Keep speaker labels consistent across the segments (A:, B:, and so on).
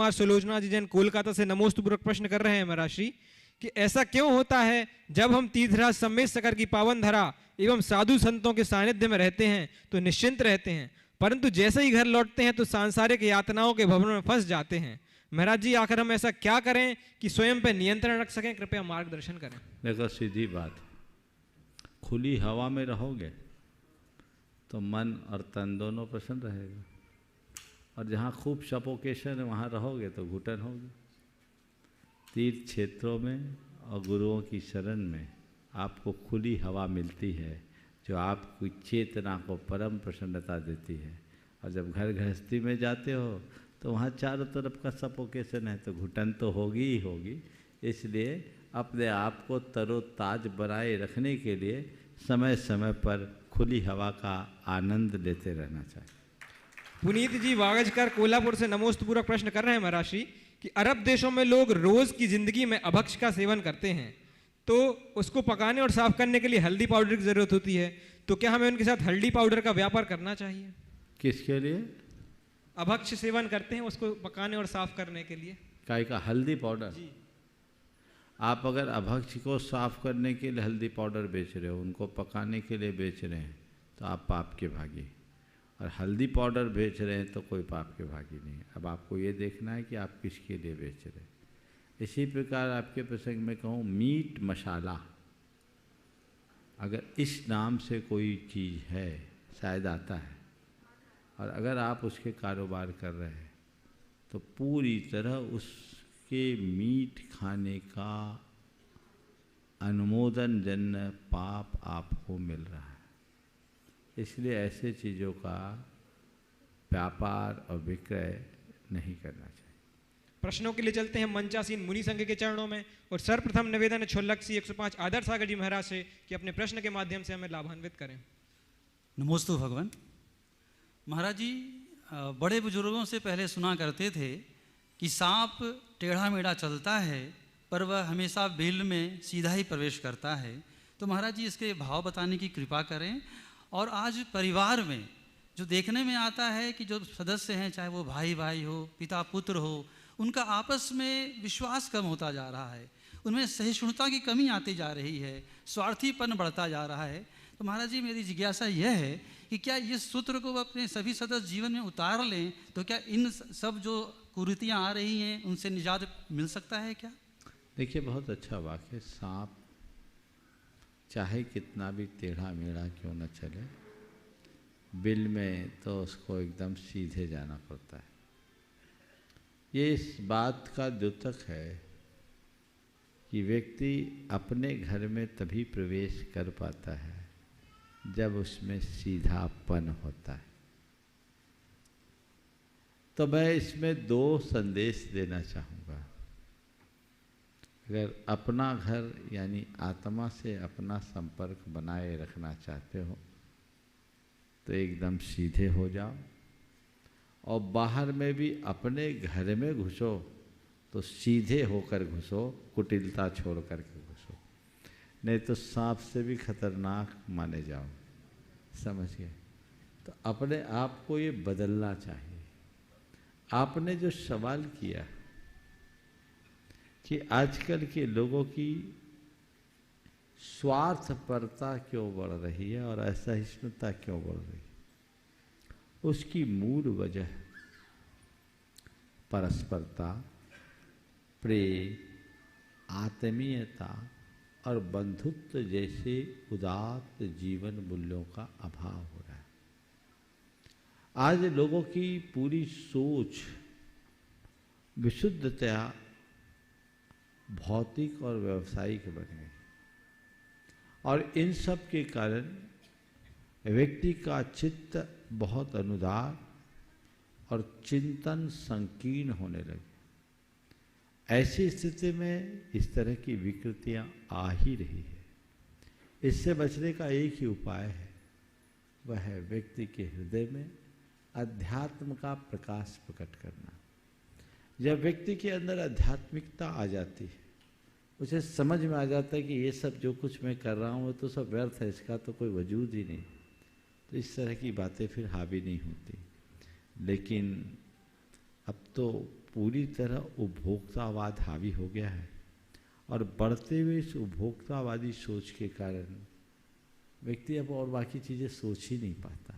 A: कुमार सुलोचना जी जैन कोलकाता से नमोस्तुपूर्वक प्रश्न कर रहे हैं महर्षि कि ऐसा क्यों होता है जब हम तीर्थराज सम्मेत सागर की पावन धरा एवं साधु संतों के सानिध्य में रहते हैं तो निश्चिंत रहते हैं, परंतु जैसे ही घर लौटते हैं तो सांसारिक यातनाओं के भवन में फंस जाते हैं। महाराज जी, आखिर हम ऐसा क्या करें कि स्वयं पर नियंत्रण रख सकें? कृपया मार्गदर्शन करें।
B: देखो, सीधी बात, खुली हवा में रहोगे तो मन और तन दोनों प्रसन्न रहेगा, और जहाँ खूब सफोकेशन है वहाँ रहोगे तो घुटन होगी। तीर्थ क्षेत्रों में और गुरुओं की शरण में आपको खुली हवा मिलती है जो आपकी चेतना को परम प्रसन्नता देती है, और जब घर गृहस्थी में जाते हो तो वहाँ चारों तरफ का सफोकेशन है तो घुटन तो होगी ही होगी। इसलिए अपने आप को तरोताज बनाए रखने के लिए समय समय पर खुली हवा का आनंद लेते रहना चाहिए।
A: पुनीत जी वागजकर कोल्हापुर से नमोस्तुपूर्वक प्रश्न कर रहे हैं महर्षि कि अरब देशों में लोग रोज की जिंदगी में अभक्ष का सेवन करते हैं, तो उसको पकाने और साफ करने के लिए हल्दी पाउडर की जरूरत होती है, तो क्या हमें उनके साथ हल्दी पाउडर का व्यापार करना चाहिए?
B: किसके लिए?
A: अभक्ष सेवन करते हैं, उसको पकाने और साफ करने के लिए।
B: काय का हल्दी पाउडर?
A: जी।
B: आप अगर अभक्ष को साफ करने के लिए हल्दी पाउडर बेच रहे हो, उनको पकाने के लिए बेच रहे हैं, तो आप पाप के भागी। और हल्दी पाउडर बेच रहे हैं तो कोई पाप के भागी नहीं है। अब आपको ये देखना है कि आप किसके लिए बेच रहे हैं। इसी प्रकार आपके प्रसंग में कहूँ, मीट मसाला, अगर इस नाम से कोई चीज़ है, शायद आता है, और अगर आप उसके कारोबार कर रहे हैं तो पूरी तरह उसके मीट खाने का अनुमोदन जन्य पाप आपको मिल रहा है। इसलिए ऐसे चीज़ों का व्यापार और विक्रय नहीं करना चाहिए।
A: प्रश्नों के लिए चलते हैं मंचासीन मुनि संघ के चरणों में, और सर्वप्रथम निवेदन है छोलक्सी 105 आदर सागर जी महाराज से कि अपने प्रश्न के माध्यम से हमें लाभान्वित करें।
C: नमोस्तु भगवान। महाराज जी, बड़े बुजुर्गों से पहले सुना करते थे कि सांप टेढ़ा मेढ़ा चलता है पर वह हमेशा बिल में सीधा ही प्रवेश करता है। तो महाराज जी, इसके भाव बताने की कृपा करें। और आज परिवार में जो देखने में आता है कि जो सदस्य हैं, चाहे वो भाई भाई हो, पिता पुत्र हो, उनका आपस में विश्वास कम होता जा रहा है, उनमें सहिष्णुता की कमी आती जा रही है, स्वार्थीपन बढ़ता जा रहा है। तो महाराज जी, मेरी जिज्ञासा यह है कि क्या इस सूत्र को अपने सभी सदस्य जीवन में उतार लें तो क्या इन सब जो कुरीतियाँ आ रही हैं उनसे निजात मिल सकता है क्या?
B: देखिए, बहुत अच्छा वाक्य। सांप चाहे कितना भी टेढ़ा मेढ़ा क्यों न चले, बिल में तो उसको एकदम सीधे जाना पड़ता है। ये इस बात का द्योतक है कि व्यक्ति अपने घर में तभी प्रवेश कर पाता है जब उसमें सीधापन होता है। तो मैं इसमें दो संदेश देना चाहूँगा। अगर अपना घर यानी आत्मा से अपना संपर्क बनाए रखना चाहते हो तो एकदम सीधे हो जाओ, और बाहर में भी अपने घर में घुसो तो सीधे होकर घुसो, कुटिलता छोड़ करके घुसो, नहीं तो सांप से भी खतरनाक माने जाओ। समझ गए? तो अपने आप को ये बदलना चाहिए। आपने जो सवाल किया कि आजकल के लोगों की स्वार्थपरता क्यों बढ़ रही है और असहिष्णुता क्यों बढ़ रही है, उसकी मूल वजह परस्परता, प्रेम, आत्मीयता और बंधुत्व जैसे उदात्त जीवन मूल्यों का अभाव हो रहा है। आज लोगों की पूरी सोच विशुद्धतया भौतिक और व्यावसायिक बन गई, और इन सब के कारण व्यक्ति का चित्त बहुत अनुदार और चिंतन संकीर्ण होने लगे। ऐसी स्थिति में इस तरह की विकृतियां आ ही रही है। इससे बचने का एक ही उपाय है, वह है व्यक्ति के हृदय में अध्यात्म का प्रकाश प्रकट करना। जब व्यक्ति के अंदर आध्यात्मिकता आ जाती है, उसे समझ में आ जाता है कि ये सब जो कुछ मैं कर रहा हूँ तो सब व्यर्थ है, इसका तो कोई वजूद ही नहीं, तो इस तरह की बातें फिर हावी नहीं होती। लेकिन अब तो पूरी तरह उपभोक्तावाद हावी हो गया है और बढ़ते हुए इस उपभोक्तावादी सोच के कारण व्यक्ति अब और बाकी चीज़ें सोच ही नहीं पाता।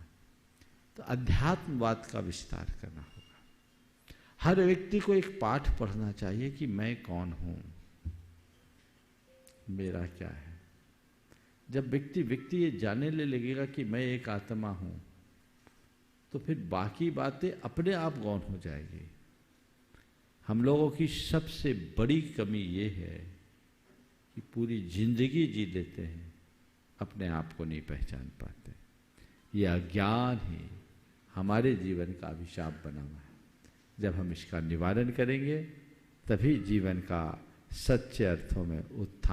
B: तो अध्यात्मवाद का विस्तार करना होगा। हर व्यक्ति को एक पाठ पढ़ना चाहिए कि मैं कौन हूँ, मेरा क्या है। जब व्यक्ति ये जानने लगेगा कि मैं एक आत्मा हूँ, तो फिर बाकी बातें अपने आप गौण हो जाएगी। हम लोगों की सबसे बड़ी कमी ये है कि पूरी जिंदगी जी लेते हैं, अपने आप को नहीं पहचान पाते। ये अज्ञान ही हमारे जीवन का अभिशाप बना हुआ है। जब हम इसका निवारण करेंगे तभी जीवन का सच्चे अर्थों में उत्थान